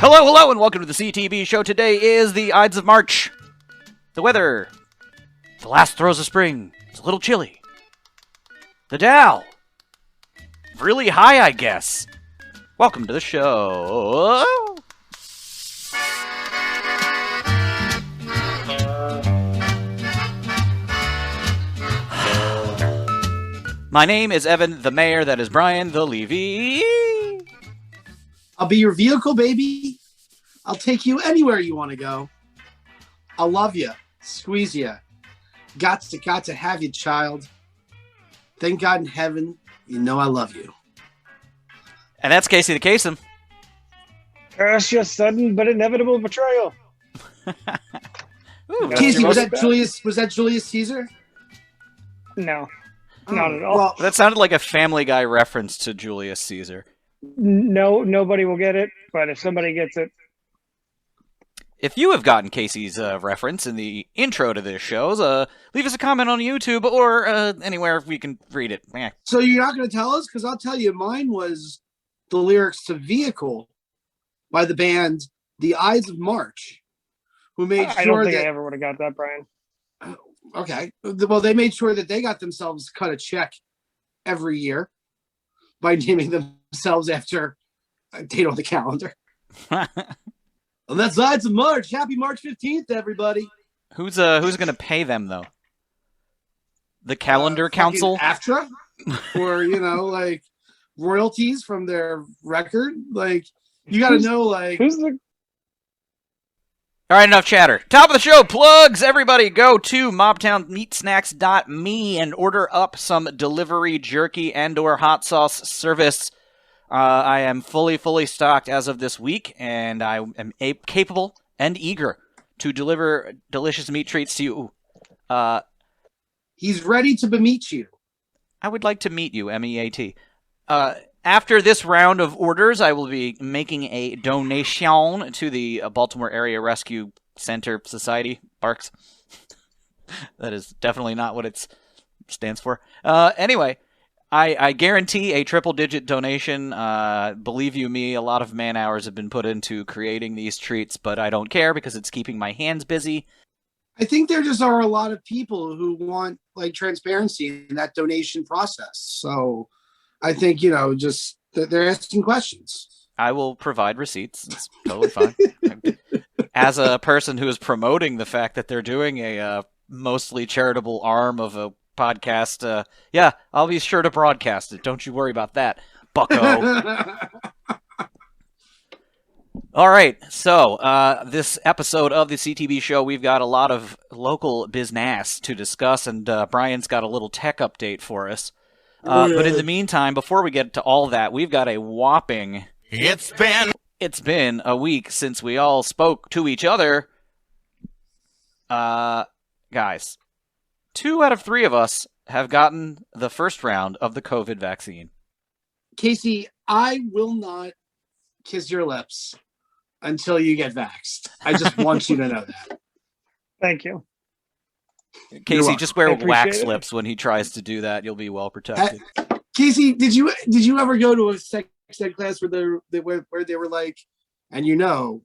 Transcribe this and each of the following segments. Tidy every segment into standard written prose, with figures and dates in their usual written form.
Hello, hello, and welcome to the CTB show. Today is the Ides of March. The weather. The last throes of spring. It's a little chilly. The Dow. Really high, I guess. Welcome to the show. My name is Evan, the mayor. That is Brian, the Levy. I'll be your vehicle, baby. I'll take you anywhere you want to go. I'll love you, squeeze you. Got to have you, child. Thank God in heaven, you know I love you. And that's Casey the Kasem. Curse your sudden but inevitable betrayal. Ooh, Casey, was that Julius Caesar? No, not at all. Well, that sounded like a Family Guy reference to Julius Caesar. No, nobody will get it, but if somebody gets it. If you have gotten Casey's reference in the intro to this show, leave us a comment on YouTube or anywhere we can read it. So you're not going to tell us? Because I'll tell you, mine was the lyrics to Vehicle by the band The Ides of March, who made sure I don't think that... I ever would have got that, Brian. Okay. Well, they made sure that they got themselves cut a check every year by naming themselves after a date on the calendar. And that's Ides of March. Happy March 15th, everybody. Who's going to pay them, though? The Calendar Council? AFTRA? Or, like, royalties from their record? Like, you got to know, like... Who's the... All right, enough chatter. Top of the show, plugs. Everybody go to mobtownmeatsnacks.me and order up some delivery jerky and or hot sauce service. I am fully stocked as of this week, and I am capable and eager to deliver delicious meat treats to you. He's ready to meet you. I would like to meet you, MEAT. After this round of orders, I will be making a donation to the Baltimore Area Rescue Center Society, BARCS. That is definitely not what it stands for. Anyway, I guarantee a triple-digit donation. Believe you me, a lot of man-hours have been put into creating these treats, but I don't care because it's keeping my hands busy. I think there just are a lot of people who want, like, transparency in that donation process. So... I think, just they're asking questions. I will provide receipts. It's totally fine. As a person who is promoting the fact that they're doing a mostly charitable arm of a podcast, yeah, I'll be sure to broadcast it. Don't you worry about that, bucko. All right, so this episode of the CTB show, we've got a lot of local business to discuss, and Brian's got a little tech update for us. But in the meantime, before we get to all that, we've got a whopping... It's been a week since we all spoke to each other. Guys, 2 out of 3 of us have gotten the first round of the COVID vaccine. Casey, I will not kiss your lips until you get vaxxed. I just want you to know that. Thank you. Casey, just wear wax lips when he tries to do that. You'll be well protected. Casey, did you ever go to a sex ed class where they were like, and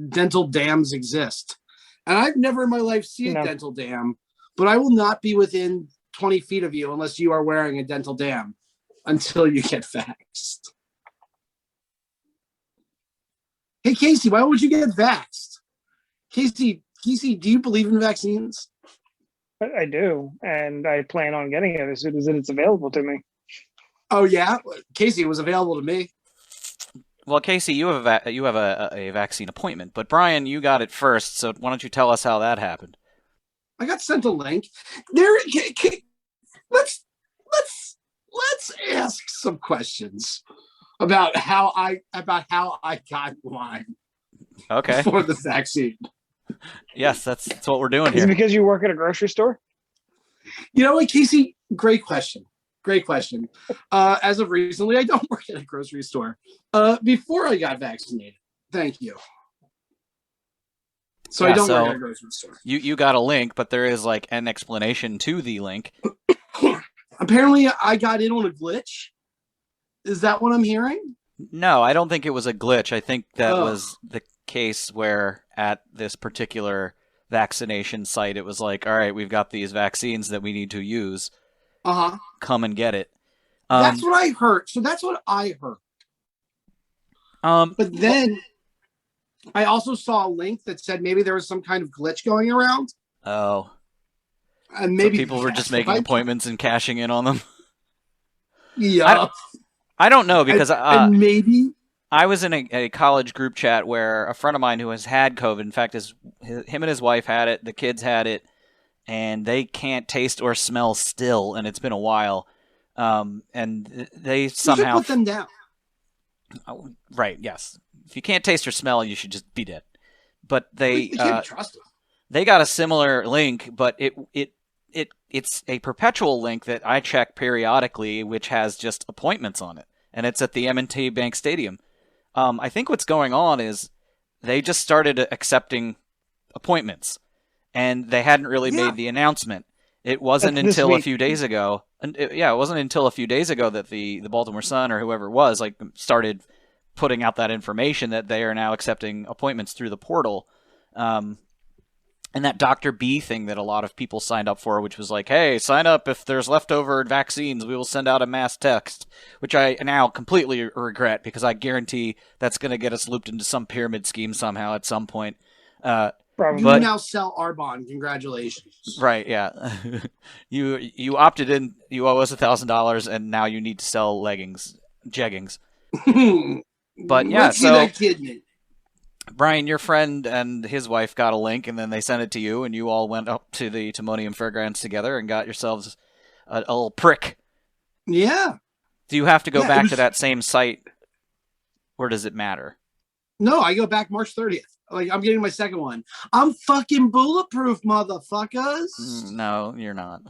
dental dams exist? And I've never in my life seen a dental dam, but I will not be within 20 feet of you unless you are wearing a dental dam until you get vaxxed. Hey, Casey, why would you get vaxxed? Casey, do you believe in vaccines? I do, and I plan on getting it as soon as it's available to me. Oh yeah, Casey, it was available to me. Well, Casey, you have a vaccine appointment, but Brian, you got it first. So why don't you tell us how that happened? I got sent a link. Let's ask some questions about how I got mine. Okay. For the vaccine. Yes, that's what we're doing Is here. it because you work at a grocery store? You know what, Casey? Great question. As of recently, I don't work at a grocery store. Before I got vaccinated. Thank you. So I don't work at a grocery store. You got a link, but there is like an explanation to the link. Apparently, I got in on a glitch. Is that what I'm hearing? No, I don't think it was a glitch. I think that Oh. was the case where at this particular vaccination site, it was like, all right, we've got these vaccines that we need to use. Uh-huh. Come and get it. That's what I heard. So that's what I heard. But then I also saw a link that said maybe there was some kind of glitch going around. Oh. And maybe so people were just making appointments and cashing in on them. Yeah. I don't know because and maybe I was in a college group chat where a friend of mine who has had COVID, in fact, him and his wife had it, the kids had it, and they can't taste or smell still, and it's been a while. And they somehow... You should put them down. Right, yes. If you can't taste or smell, you should just be dead. But they can't trust them. They got a similar link, but it's a perpetual link that I check periodically, which has just appointments on it, and it's at the M&T Bank Stadium. I think what's going on is they just started accepting appointments, and they hadn't really made the announcement. It wasn't until a few days ago, it wasn't until a few days ago that the Baltimore Sun or whoever it was started putting out that information that they are now accepting appointments through the portal. And that Dr. B thing that a lot of people signed up for, which was like, hey, sign up if there's leftover vaccines, we will send out a mass text, which I now completely regret because I guarantee that's going to get us looped into some pyramid scheme somehow at some point. You now sell Arbonne. Congratulations. Right, yeah. You opted in, you owe us $1,000, and now you need to sell jeggings. But yeah, Let's get that kidney. Brian, your friend and his wife got a link, and then they sent it to you, and you all went up to the Timonium Fairgrounds together and got yourselves a little prick. Yeah. Do you have to go back to that same site, or does it matter? No, I go back March 30th. Like, I'm getting my second one. I'm fucking bulletproof, motherfuckers. No, you're not.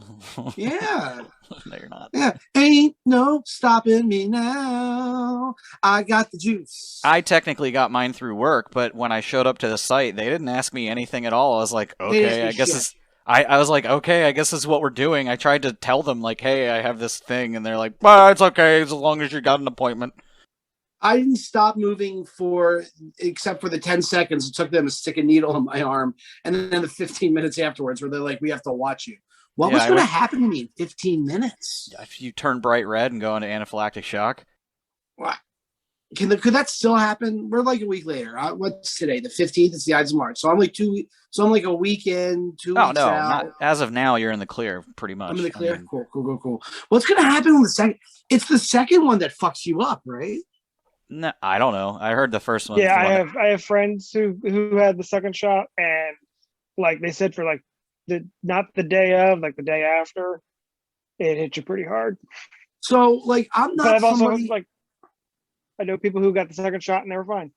Yeah. No, you're not. Yeah. Ain't no stopping me now. I got the juice. I technically got mine through work, but when I showed up to the site, they didn't ask me anything at all. I was like, okay, I guess it's... I was like, okay, I guess this is what we're doing. I tried to tell them, like, hey, I have this thing, and they're like, well, it's okay as long as you got an appointment. I didn't stop moving except for the 10 seconds it took them to stick a needle in my arm, and then the 15 minutes afterwards where they're like, we have to watch you. What was going to happen to me in 15 minutes? If you turn bright red and go into anaphylactic shock. What? Could that still happen? We're like a week later. What's today? The 15th? It's the Ides of March. So I'm like I'm like a week in, 2 weeks out. Not, as of now, you're in the clear, pretty much. I'm in the clear? I mean, cool. What's going to happen on the second? It's the second one that fucks you up, right? No, I don't know. I heard the first one. Yeah, I have friends who had the second shot, and like they said, for like not the day of, like the day after, it hit you pretty hard. So like I'm not. But I've also I know people who got the second shot and they were fine.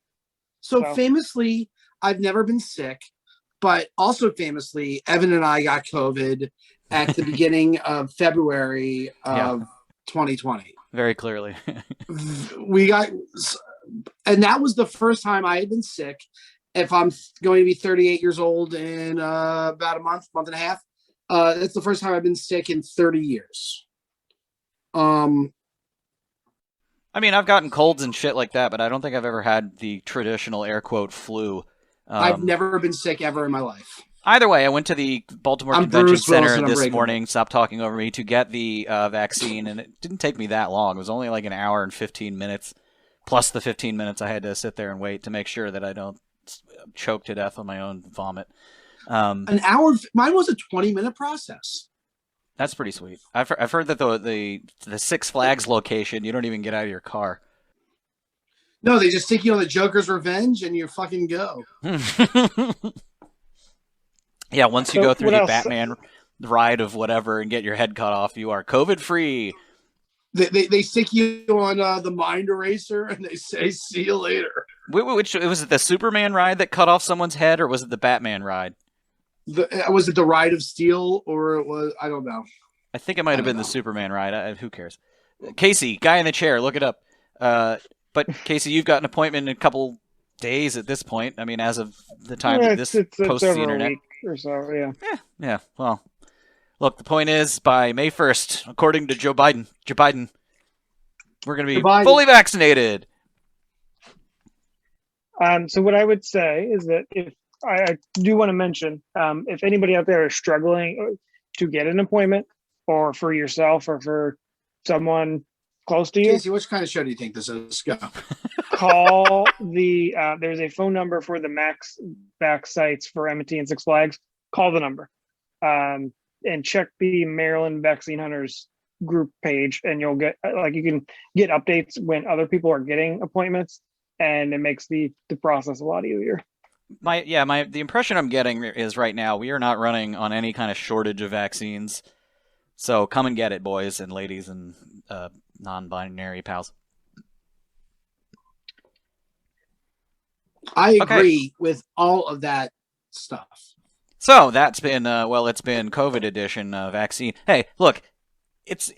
So famously, I've never been sick, but also famously, Evan and I got COVID at the beginning of February of 2020. Very clearly. And that was the first time I had been sick. If I'm going to be 38 years old in about a month and a half, that's the first time I've been sick in 30 years. I mean, I've gotten colds and shit like that, but I don't think I've ever had the traditional air quote flu. I've never been sick ever in my life. Either way, I went to the Baltimore Convention Center this morning, stop talking over me, to get the vaccine, and it didn't take me that long. It was only like an hour and 15 minutes, plus the 15 minutes I had to sit there and wait to make sure that I don't choke to death on my own vomit. An hour? Mine was a 20-minute process. That's pretty sweet. I've heard that the Six Flags location, you don't even get out of your car. No, they just stick you on the Joker's Revenge, and you fucking go. Yeah, once you go through the Batman ride of whatever and get your head cut off, you are COVID-free. They stick you on the mind eraser, and they say, see you later. Which was it, the Superman ride that cut off someone's head, or was it the Batman ride? Was it the Ride of Steel, or it was, I don't know. I think it might have been the Superman ride. Who cares? Casey, guy in the chair, look it up. But Casey, you've got an appointment in a couple days at this point. I mean, as of the time that this posts the internet. A week or so, yeah. Well, look, the point is, by May 1st, according to Joe Biden, we're going to be fully vaccinated. So what I would say is that if I do want to mention, if anybody out there is struggling to get an appointment, or for yourself or for someone close to you, Casey, which kind of show do you think this is? Go. call the. There's a phone number for the Max back sites for M&T and Six Flags. Call the number, and check the Maryland Vaccine Hunters group page, and you'll get you can get updates when other people are getting appointments, and it makes the process a lot easier. The impression I'm getting is right now we are not running on any kind of shortage of vaccines. So come and get it, boys and ladies and non-binary pals. I agree with all of that stuff. So that's been it's been COVID edition vaccine. Hey, look, it's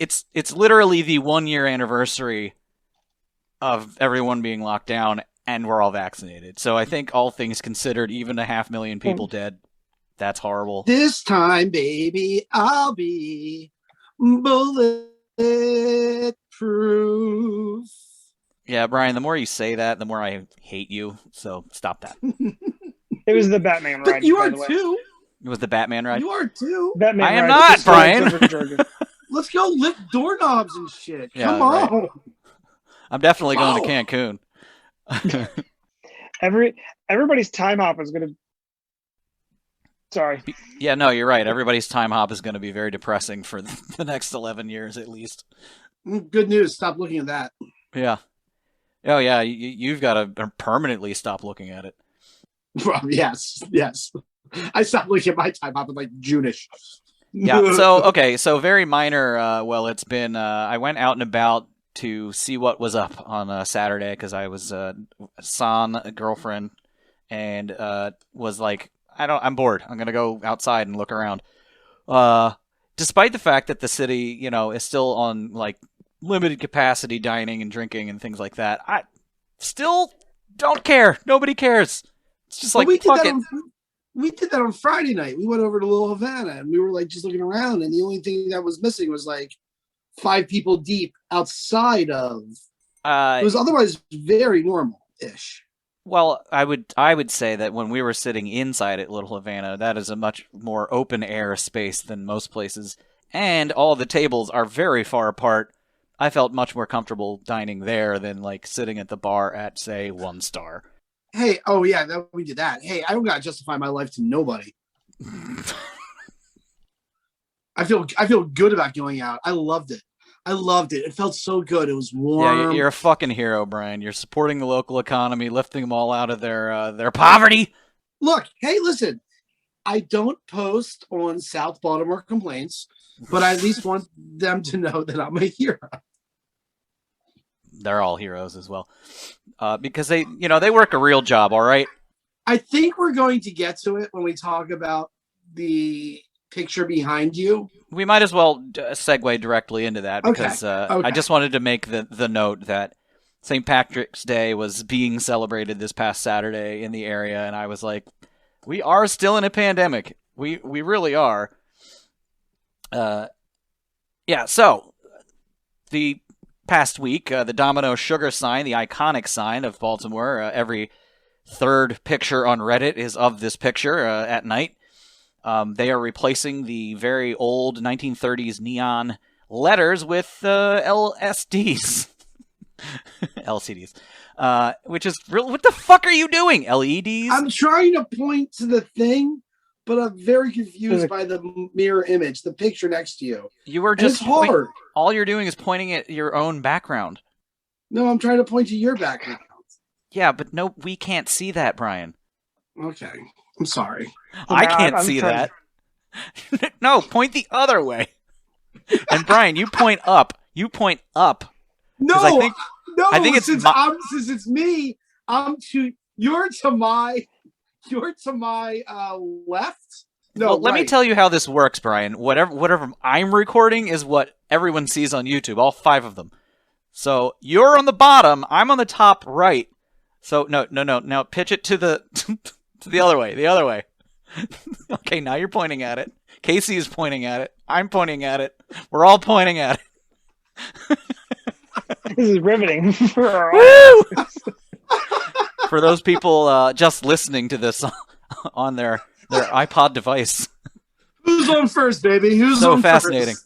literally the 1 year anniversary of everyone being locked down, and we're all vaccinated. So I think all things considered, even 500,000 people dead, that's horrible. This time, baby, I'll be bulletproof. Yeah, Brian, the more you say that, the more I hate you. So stop that. It was the Batman ride. But you are too. It was the Batman ride? You are too. Batman I am ride not, Brian. Let's go lift doorknobs and shit. Yeah, Come on. right. I'm definitely going to Cancun. Everybody's time hop is going to. Sorry. Yeah, no, you're right. Everybody's time hop is going to be very depressing for the next 11 years at least. Good news. Stop looking at that. Yeah. Oh, yeah. You've got to permanently stop looking at it. Well, yes. I stopped looking at my time hop in like June-ish. Yeah. So very minor. It's been. I went out and about to see what was up on Saturday because I was son, a girlfriend, and was like, I'm bored. I'm gonna go outside and look around. Despite the fact that the city, is still on like limited capacity dining and drinking and things like that, I still don't care. Nobody cares. It's just like, fuck it. We did that on Friday night. We went over to Little Havana and we were like just looking around, and the only thing that was missing was like 5 people deep outside of. It was otherwise very normal-ish. Well, I would say that when we were sitting inside at Little Havana, that is a much more open air space than most places, and all the tables are very far apart. I felt much more comfortable dining there than like sitting at the bar at, say, One Star. Hey, we did that. Hey, I don't gotta justify my life to nobody. I feel good about going out. I loved it. It felt so good. It was warm. Yeah, you're a fucking hero, Brian. You're supporting the local economy, lifting them all out of their poverty. Look, hey, listen. I don't post on South Baltimore complaints, but I at least want them to know that I'm a hero. They're all heroes as well, because they work a real job. All right. I think we're going to get to it when we talk about the picture behind you. We might as well segue directly into that because I just wanted to make the note that St. Patrick's Day was being celebrated this past Saturday in the area, and I was like, we are still in a pandemic. We really are. So the past week, the Domino Sugar sign, the iconic sign of Baltimore, every third picture on Reddit is of this picture at night. They are replacing the very old 1930s neon letters with LSDs. LCDs. Which is real. What the fuck are you doing? LEDs? I'm trying to point to the thing, but I'm very confused by the mirror image, the picture next to you. You were just it's hard. All you're doing is pointing at your own background. No, I'm trying to point to your background. Yeah, but no, we can't see that, Brian. Okay. I'm sorry. I can't see that. No, point the other way. And Brian, you point up. You point up. No, I think it's since it's me, you're to my left. No, well, let me tell you how this works, Brian. Whatever I'm recording is what everyone sees on YouTube, all 5 of them. So you're on the bottom, I'm on the top right. So no. Now pitch it to the to the other way. The other way. Okay, now you're pointing at it. Casey is pointing at it. I'm pointing at it. We're all pointing at it. This is riveting for our Woo! For those people just listening to this on their iPod device. Who's on first, baby? Who's So on fascinating. first?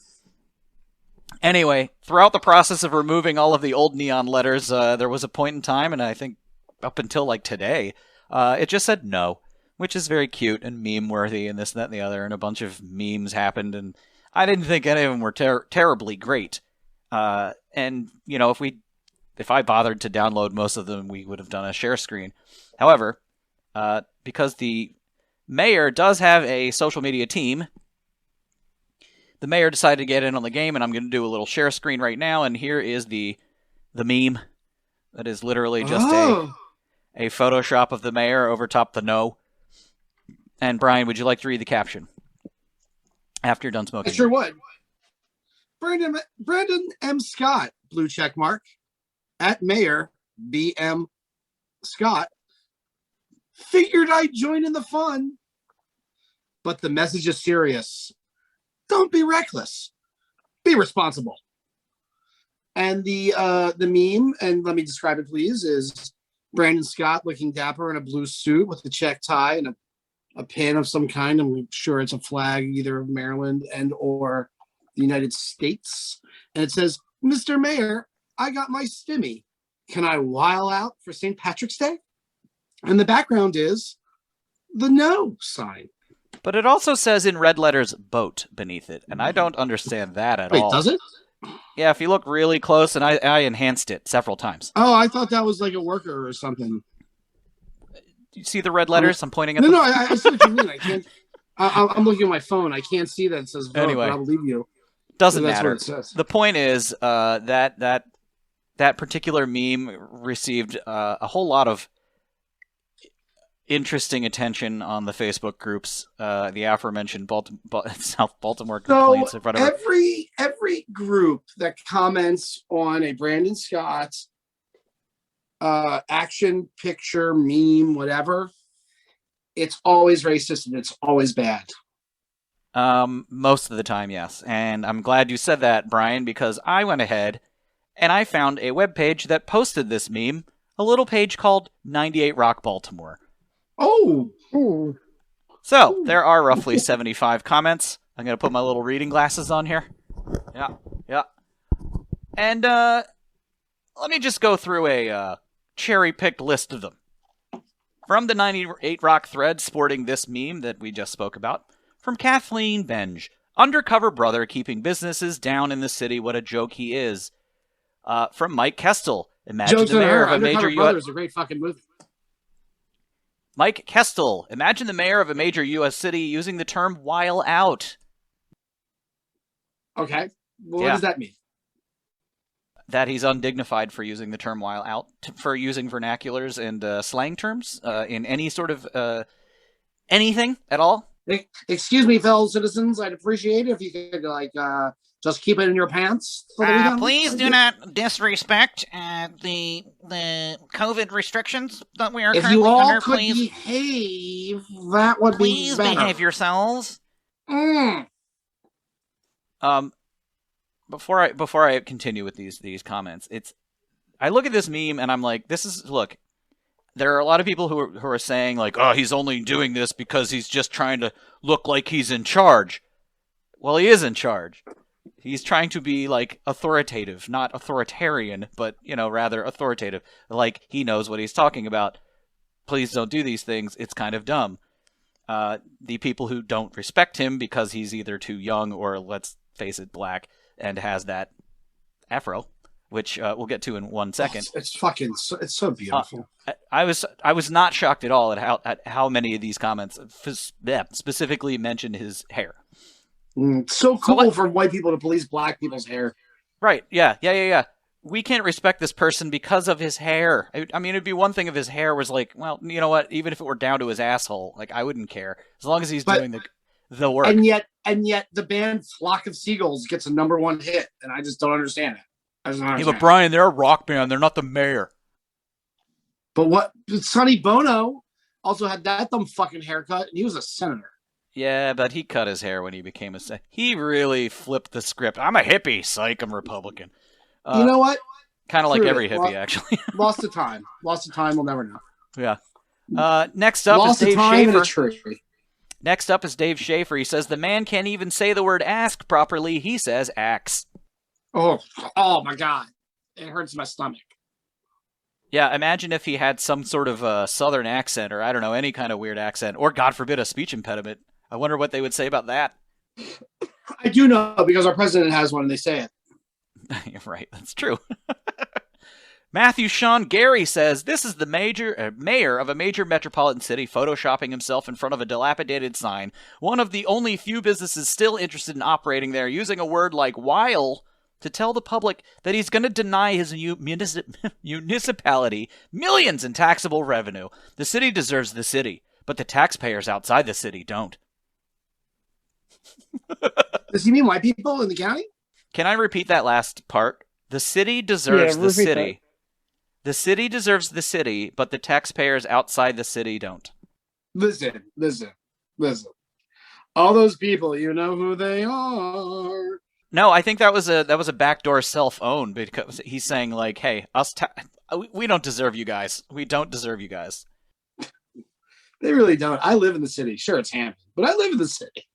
Anyway, throughout the process of removing all of the old neon letters, there was a point in time, and I think up until like today, it just said no, which is very cute and meme-worthy and this, that, and the other, and a bunch of memes happened, and I didn't think any of them were terribly great. And, you know, if I bothered to download most of them, we would have done a share screen. However, because the mayor does have a social media team, the mayor decided to get in on the game, and I'm going to do a little share screen right now, and here is the meme that is literally just a Photoshop of the mayor over top the no. And Brian, would you like to read the caption after you're done smoking? I sure would. Brandon M. Scott, blue check mark, at Mayor B.M. Scott, figured I'd join in the fun, but the message is serious. Don't be reckless. Be responsible. And the meme, and let me describe it, please, is Brandon Scott looking dapper in a blue suit with a check tie and a pin of some kind. I'm sure it's a flag either of Maryland and or the United States. And it says, Mr. Mayor, I got my stimmy. Can I while out for St. Patrick's Day? And the background is the no sign. But it also says in red letters, boat beneath it. And I don't understand that at all. Wait, does it? Yeah, if you look really close, and I enhanced it several times. Oh, I thought that was like a worker or something. You see the red letters? I'm pointing at No, them. no, I see what you mean. I can't. I'm looking at my phone. I can't see that it says vote, Anyway, but I'll believe you. Doesn't That's matter. what it says. The point is that particular meme received a whole lot of interesting attention on the Facebook groups, the aforementioned South Baltimore complaints. So Whatever. every group that comments on a Brandon Scott action picture, meme, whatever, it's always racist and it's always bad. Most of the time, yes. And I'm glad you said that, Brian, because I went ahead and I found a webpage that posted this meme, a little page called 98 Rock Baltimore. Oh. Ooh. So, there are roughly 75 comments. I'm going to put my little reading glasses on here. Yeah. And let me just go through a cherry-picked list of them. From the 98 Rock thread sporting this meme that we just spoke about. From Kathleen Benge, undercover brother keeping businesses down in the city, what a joke he is. From Mike Kestel, imagine Jokes the on mayor her. of a Undercover major Brother is a great fucking movie. Mike Kestel, imagine the mayor of a major U.S. city using the term while out. Okay. Well, Yeah. what does that mean? That he's undignified for using the term while out, for using vernaculars and slang terms in any sort of anything at all. Excuse me, fellow citizens. I'd appreciate it if you could, just keep it in your pants. For the weekend. Please do not disrespect the COVID restrictions that we are If currently you all under. could Please, behave, that would please be better. behave yourselves. Mm. Before I continue with these comments, I look at this meme and I'm like, look. There are a lot of people who are saying like, oh, he's only doing this because he's just trying to look like he's in charge. Well, he is in charge. He's trying to be like authoritative, not authoritarian, but rather authoritative. Like he knows what he's talking about. Please don't do these things. It's kind of dumb. The people who don't respect him because he's either too young or, let's face it, black and has that afro, which we'll get to in 1 second. It's so beautiful. I was not shocked at all at how many of these comments specifically mentioned his hair. So cool for white people to police black people's hair. Right? Yeah. We can't respect this person because of his hair. I mean, it'd be one thing if his hair was like, well, you know what? Even if it were down to his asshole, like I wouldn't care as long as he's doing the work. And yet the band Flock of Seagulls gets a #1 hit, and I just don't understand it. Yeah, but Brian, they're a rock band. They're not the mayor. But Sonny Bono also had that dumb fucking haircut, and he was a senator. Yeah, but he cut his hair when he became he really flipped the script. I'm a hippie, psych. I'm Republican. You know what? Kind of like every hippie, actually. Lost to time. We'll never know. Yeah. Next up Lost is Dave of time in a Schaefer. tree. Next up is Dave Schaefer. He says the man can't even say the word ask properly. He says axe. Oh my God. It hurts my stomach. Yeah, imagine if he had some sort of southern accent or, I don't know, any kind of weird accent. Or, God forbid, a speech impediment. I wonder what they would say about that. I do know because our president has one and they say it. Right, that's true. Matthew Sean Gary says, this is the mayor of a major metropolitan city photoshopping himself in front of a dilapidated sign. One of the only few businesses still interested in operating there, using a word like while to tell the public that he's going to deny his municipality millions in taxable revenue. The city deserves the city, but the taxpayers outside the city don't. Does he mean white people in the county? Can I repeat that last part? The city deserves the city. That. The city deserves the city, but the taxpayers outside the city don't. Listen. All those people, you know who they are. No, I think that was a backdoor self-own, because he's saying like, "Hey, we don't deserve you guys. We don't deserve you guys." They really don't. I live in the city. Sure, it's Hampton, but I live in the city.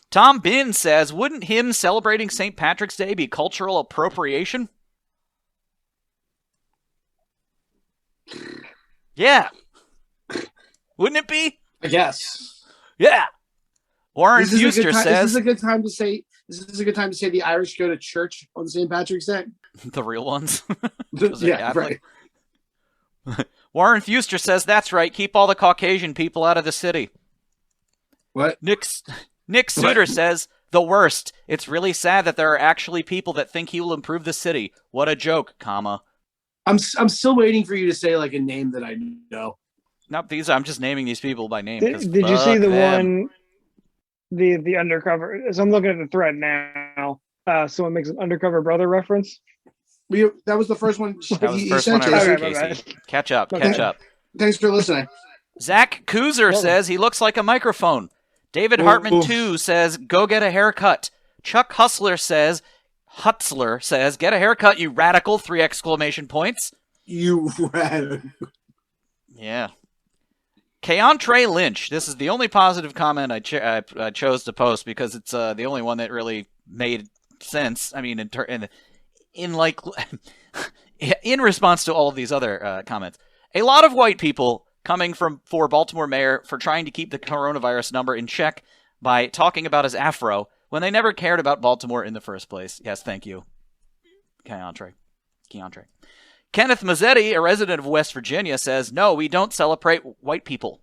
Tom Bin says, "Wouldn't him celebrating St. Patrick's Day be cultural appropriation?" Yeah. Wouldn't it be? I guess. Yeah. Warren Fuster says, "Is this a good time to say? Is this a good time to say the Irish go to church on St. Patrick's Day? The real ones." Yeah, right. Warren Fuster says, "That's right. Keep all the Caucasian people out of the city." What? Nick Suter says, "The worst. It's really sad that there are actually people that think he will improve the city. What a joke, comma." I'm still waiting for you to say like a name that I know. Nope, I'm just naming these people by name. Did you see the them. one, the undercover? So I'm looking at the thread now. Someone makes an undercover brother reference. That was the first one. That was the first one I read, Casey. Catch up. Thanks for listening. Zach Kuzer says he looks like a microphone. David Hartman 2 says, "Go get a haircut." Chuck Hutzler says, "Get a haircut, you radical!" 3 exclamation points. You radical. Yeah. Keontre Lynch. This is the only positive comment I chose to post because it's the only one that really made sense. I mean, in response to all of these other comments, a lot of white people coming for Baltimore mayor for trying to keep the coronavirus number in check by talking about his afro when they never cared about Baltimore in the first place. Yes, thank you, Keontre. Kenneth Mazzetti, a resident of West Virginia, says, "No, we don't celebrate white people."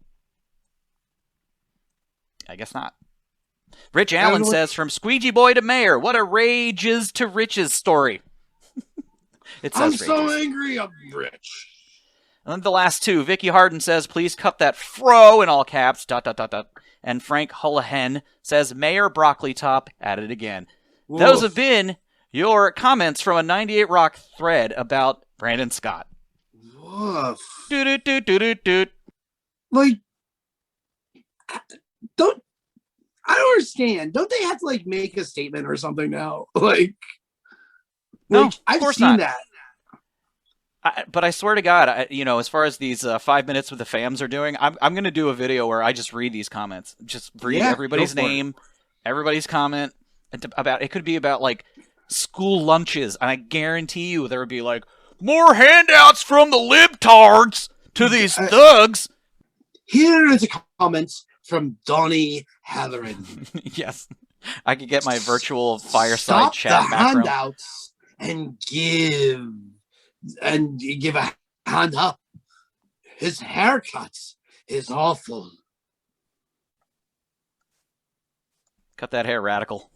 I guess not. Rich Allen says, "From squeegee boy to mayor, what a rages to riches story." I'm so angry I'm rich. And then the last 2, Vicky Harden says, "Please cut that fro," in all caps, ... And Frank Hullahan says, "Mayor Broccoli Top," at it again. Woof. Those have been your comments from a 98 Rock thread about Brandon Scott. Woof. Do. Like, I don't understand. Don't they have to like make a statement or something now? No, I've seen that. But I swear to God, as far as these 5 minutes with the fams are doing, I'm going to do a video where I just read these comments, just read everybody's name, everybody's comment about. It could be about like school lunches, and I guarantee you there would be like more handouts from the libtards to these thugs. Here is a comment from Donnie Halloran. Yes, I could get my virtual fireside chat background. Handouts and give a hand up. His haircut is awful. Cut that hair, radical.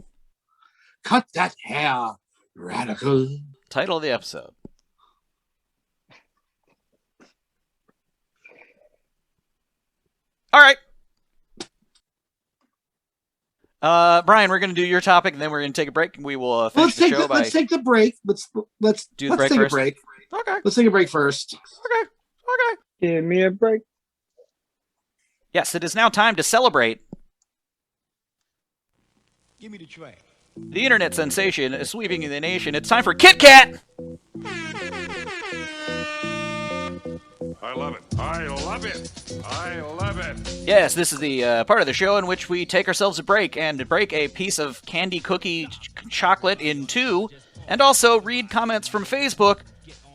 Cut that hair, radical. Title of the episode. All right. Brian, we're going to do your topic, and then we're going to take a break, and we will finish the show Let's take the break. Let's do the break take first. A break. Okay. Let's take a break first. Okay. Give me a break. Yes, it is now time to celebrate. Give me the tray. The internet sensation is sweeping the nation. It's time for Kit Kat! I love it. I love it. I love it. Yes, this is the part of the show in which we take ourselves a break and break a piece of candy cookie chocolate in two, and also read comments from Facebook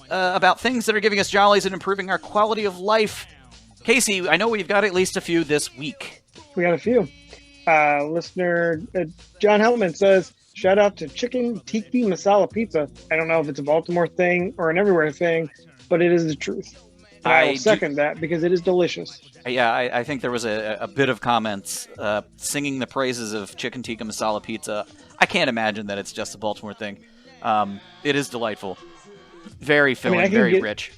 about things that are giving us jollies and improving our quality of life. Casey, I know we've got at least a few this week. We got a few. Listener John Hellman says, shout out to Chicken Tiki Masala Pizza. I don't know if it's a Baltimore thing or an everywhere thing, but it is the truth. And I will second that because it is delicious. Yeah, I think there was a bit of comments singing the praises of Chicken Tikka Masala Pizza. I can't imagine that it's just a Baltimore thing. It is delightful. Very filling, very rich.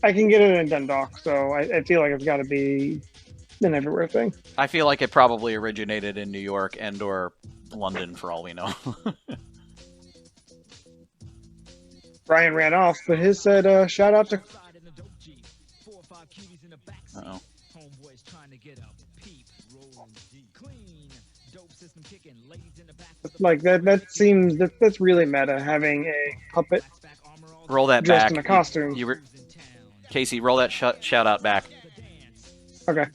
I can get it in Dundalk, so I feel like it's got to be an everywhere thing. I feel like it probably originated in New York and or London, for all we know. Brian ran off, but his said, shout out to... Uh-oh. Like, that's really meta, having a puppet Roll that dressed back. in a costume. Casey, roll that shout out back. Okay.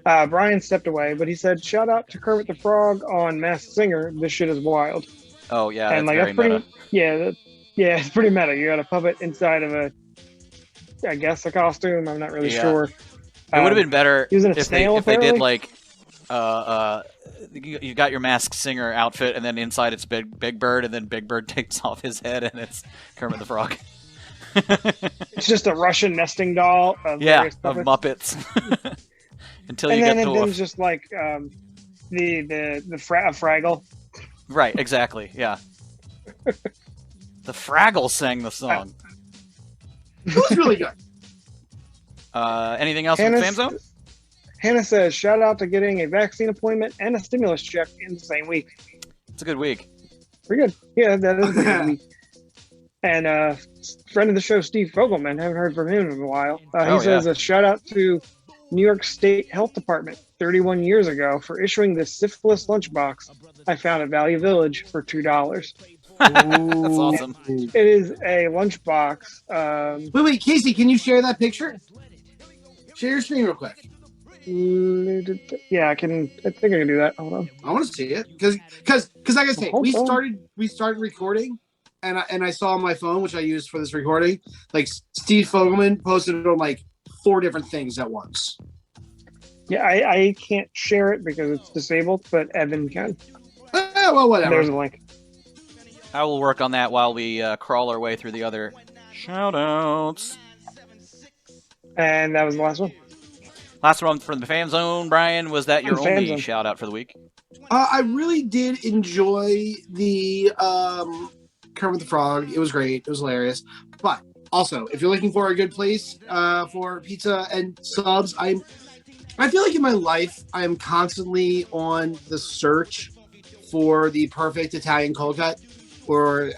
Brian stepped away, but he said, shout out to Kermit the Frog on Masked Singer. This shit is wild. Oh, yeah, and that's like, very meta. Yeah, it's pretty meta. You got a puppet inside of I guess a costume. I'm not really sure. It would have been better if they did like, you got your Masked Singer outfit, and then inside it's Big Bird, and then Big Bird takes off his head, and it's Kermit the Frog. It's just a Russian nesting doll of Muppets. Until you get to then just like the Fraggle. Right, exactly. Yeah. The Fraggles sang the song. It was really good. Anything else from the Fan Zone? Hannah says, shout out to getting a vaccine appointment and a stimulus check in the same week. It's a good week. Pretty good. Yeah, that is a good week. And friend of the show, Steve Fogelman, haven't heard from him in a while. He says, a shout out to New York State Health Department 31 years ago for issuing this syphilis lunchbox I found at Valley Village for $2. That's awesome. It is a lunchbox. Wait, Casey, can you share that picture? Share your screen real quick. Yeah, I think I can do that. Hold on. I want to see it because like I say, we started recording, and I saw on my phone, which I used for this recording, like Steve Fogelman posted it on like 4 different things at once. Yeah, I can't share it because it's disabled, but Evan can. Well, whatever. There's a link. I will work on that while we crawl our way through the other shout-outs. And that was the last one. Last one from the Fan Zone, Brian. Was that your only shout-out for the week? I really did enjoy the Kermit the Frog. It was great. It was hilarious. But also, if you're looking for a good place for pizza and subs, I feel like in my life, I am constantly on the search for the perfect Italian cold cut or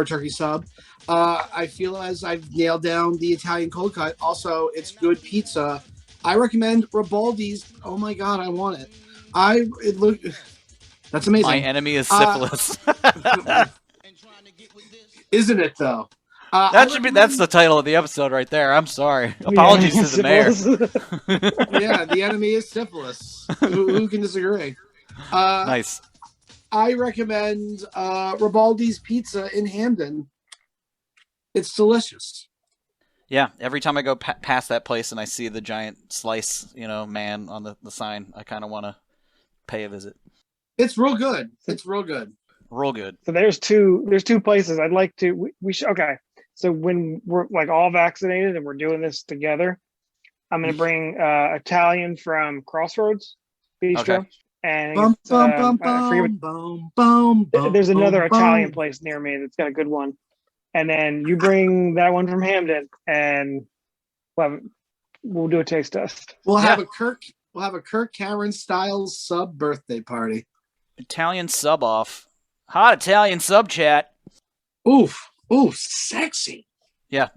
turkey sub. I feel as I've nailed down the Italian cold cut. Also, it's good pizza. I recommend Ribaldi's. Oh my God, I want it. That's amazing. My enemy is syphilis. Isn't it though? That's the title of the episode right there. I'm sorry. Apologies to the mayor. Yeah, the enemy is syphilis. Who can disagree? Nice. I recommend Ribaldi's Pizza in Hamden. It's delicious. Yeah, every time I go past that place and I see the giant slice, man on the sign, I kind of want to pay a visit. It's real good. It's real good. Real good. So there's two places I'd like to. We should. Okay. So when we're like all vaccinated and we're doing this together, I'm going to bring Italian from Crossroads Bistro. Okay. And there's another Italian place near me that's got a good one. And then you bring that one from Hamden, and we'll do a taste test. We'll have a Kirk Cameron Styles sub birthday party. Italian sub off. Hot Italian sub chat. Oof, sexy. Yeah.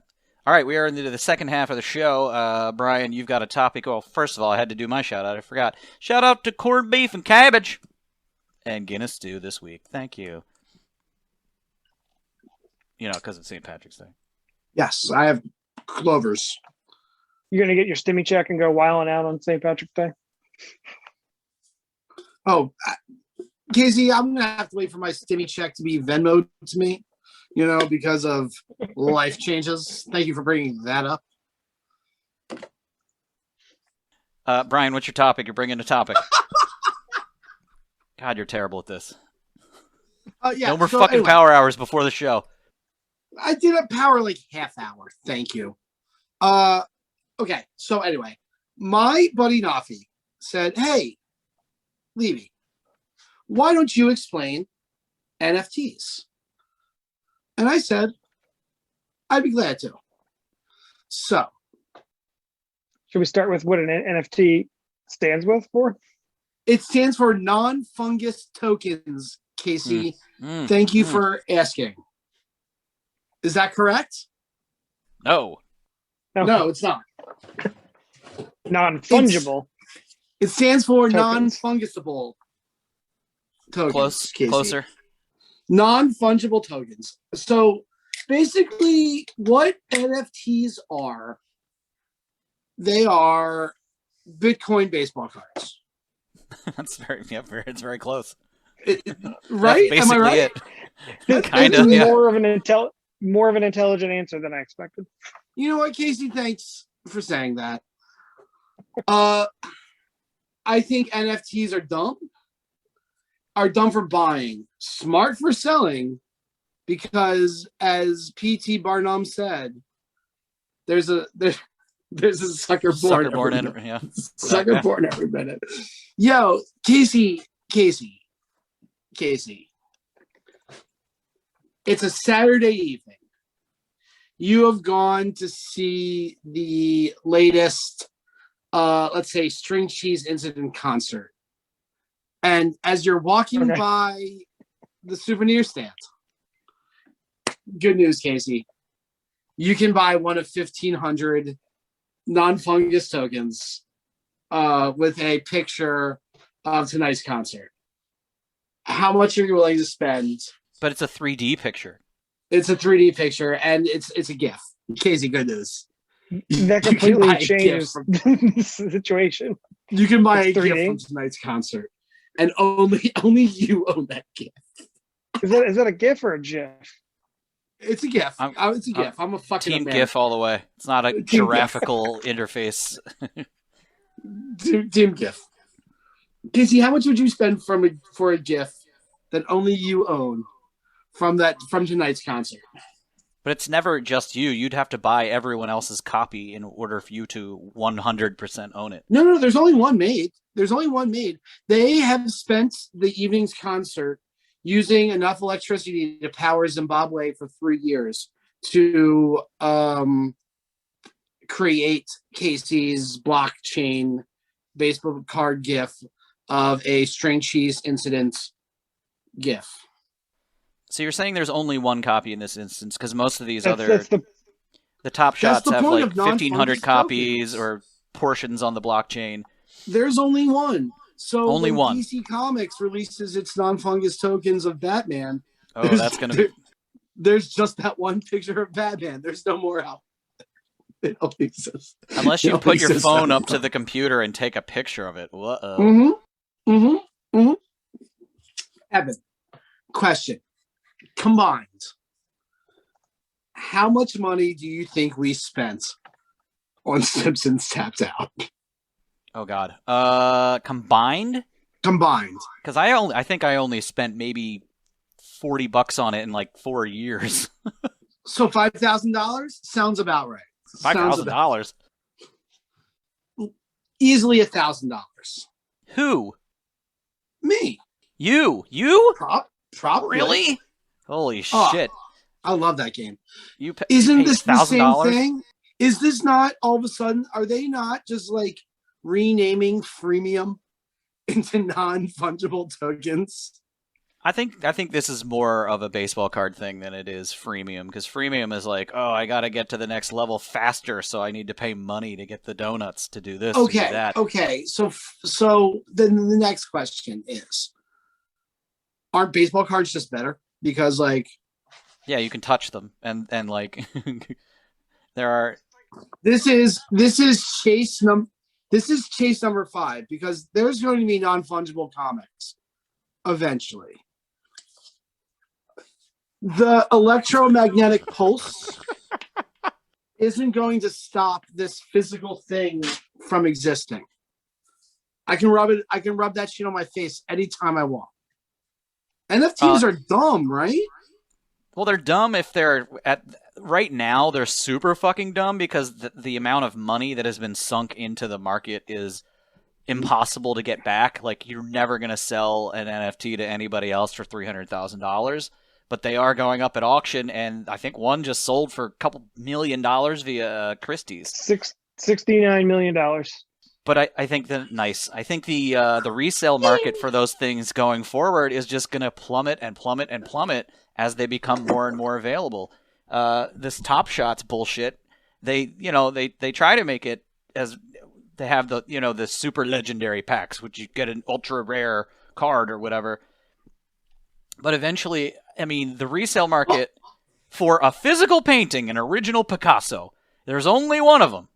All right, we are into the second half of the show. Brian, you've got a topic. Well, first of all, I had to do my shout out. I forgot. Shout out to corned beef and cabbage and Guinness stew this week. Thank you. Because it's St. Patrick's Day. Yes, I have Clovers. You're gonna get your stimmy check and go wilding out on St. Patrick's Day. Oh, Casey, I'm gonna have to wait for my stimmy check to be Venmo to me, because of life changes. Thank you for bringing that up. Brian, what's your topic? You're bringing a topic. God, you're terrible at this. Yeah. No more so fucking anyway, power hours before the show. I did a power like half hour. Thank you. Okay. So anyway, my buddy Nafi said, "Hey, Levy, why don't you explain NFTs?" And I said, "I'd be glad to." So, Should we start with what an NFT stands for? it stands for non-fungus tokens, Casey. Thank you for asking. Is that correct? No. No, it's not. Non-fungible. It stands for Tokens. non-fungusable tokens. Casey. Closer. Non-fungible tokens. So basically what NFTs are, they are Bitcoin baseball cards. That's it's very close. Right? That's Am I basically right? it. Kind of, yeah. More of an intelligent answer than I expected. You know what, Casey? Thanks for saying that. I think NFTs are dumb. Are dumb for buying, smart for selling, because as P.T. Barnum said, there's a sucker born every minute. Yeah. Sucker born every minute. Yo, Casey. It's a Saturday evening. You have gone to see the latest, let's say, String Cheese Incident concert. And as you're walking by the souvenir stand, good news, Casey. You can buy one of 1,500 non-fungus tokens with a picture of tonight's concert. How much are you willing to spend? But it's a 3D picture. It's a 3D picture, and it's a GIF. Casey, good news. That completely changes the situation. You can buy It's a 3D? GIF from tonight's concert, and only you own that GIF. Is that a GIF or a GIF? It's a GIF. It's a GIF. I'm a fucking Team American. GIF all the way. It's not a Team giraffical interface. Team GIF. Casey, how much would you spend for a GIF that only you own from tonight's concert? But it's never just you. You'd have to buy everyone else's copy in order for you to 100% own it. No, there's only one made. They have spent the evening's concert using enough electricity to power Zimbabwe for 3 years to create Casey's blockchain baseball card GIF of a string cheese incident GIF. So you're saying there's only one copy in this instance because most of these The top shots the have point like of non-fungus 1,500 copies tokens. or portions on the blockchain. There's only one. So Only when one. DC Comics releases its non-fungus tokens of Batman, Oh, that's going to be... There's just that one picture of Batman. There's no more out. They don't exist. Unless you They don't put your exist phone out. up to the computer and take a picture of it. Whoa. Evan, question. Combined, how much money do you think we spent on Simpsons Tapped Out? Oh, God. Combined? Combined. Because I think I only spent maybe $40 on it in like 4 years. So $5,000 sounds about right. $5,000? Easily $1,000. Who? Me. You? Probably. Really? Holy Oh, shit. I love that game. You Isn't paid this the same $1,000? thing? Is this not all of a sudden, are they not just like renaming freemium into non-fungible tokens? I think this is more of a baseball card thing than it is freemium, because freemium is like, oh, I got to get to the next level faster, so I need to pay money to get the donuts to do this, to do that. Okay. So then the next question is, aren't baseball cards just better? Because like, Yeah, you can touch them, and like, there are This is chase number 5 because there's going to be non-fungible comics eventually. The electromagnetic pulse isn't going to stop this physical thing from existing. I can rub that shit on my face anytime I want. NFTs are dumb, right? Well, they're dumb if they're right now. They're super fucking dumb because the amount of money that has been sunk into the market is impossible to get back. Like, you're never going to sell an NFT to anybody else for $300,000, but they are going up at auction, and I think one just sold for a couple $1 million via Christie's. $69 million. But I think I think the resale market for those things going forward is just going to plummet and plummet and plummet as they become more and more available. This Top Shots bullshit. They try to make it as they have the super legendary packs, which you get an ultra rare card or whatever. But eventually, I mean, the resale market for a physical painting, an original Picasso, there's only one of them.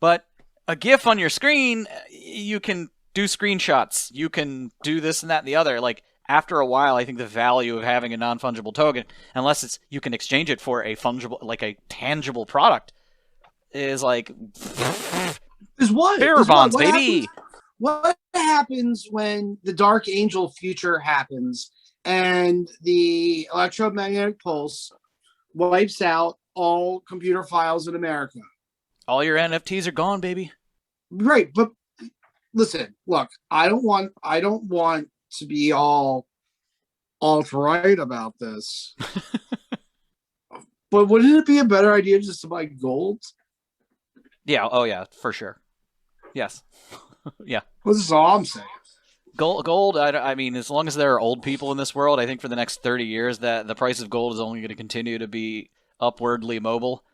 But a GIF on your screen, you can do screenshots. You can do this and that and the other. Like, after a while, I think the value of having a non-fungible token, unless you can exchange it for a fungible, like a tangible product, is like bearer bonds, baby. What happens when the Dark Angel future happens and the electromagnetic pulse wipes out all computer files in America? All your NFTs are gone, baby. Right, but listen, look, I don't want to be all alt-right about this. But wouldn't it be a better idea just to buy gold? Yeah, oh yeah, for sure. Yes. Yeah. Well, this is all I'm saying. Gold, I mean, as long as there are old people in this world, I think for the next 30 years that the price of gold is only going to continue to be upwardly mobile.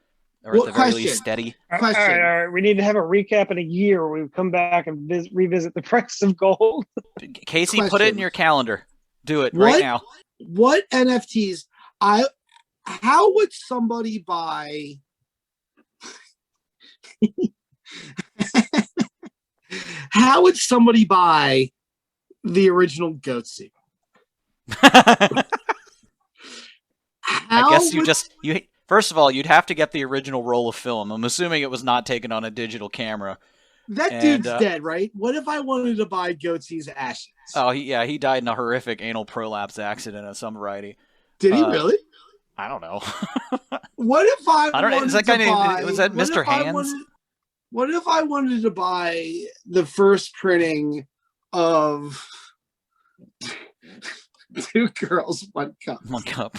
Or at the very least steady. All right. We need to have a recap in a year where we come back and revisit the price of gold. Casey, put it in your calendar. Do it right now. What NFTs? How would somebody buy? How would somebody buy the original Goatsy? I guess you first of all, you'd have to get the original roll of film. I'm assuming it was not taken on a digital camera. That dude's dead, right? What if I wanted to buy Goatsy's ashes? Oh, he died in a horrific anal prolapse accident of some variety. Did he really? I don't know. What if I wanted is that to guy buy... Was that Mr. Hands? What if I wanted to buy the first printing of Two Girls, One Cup? One Cup.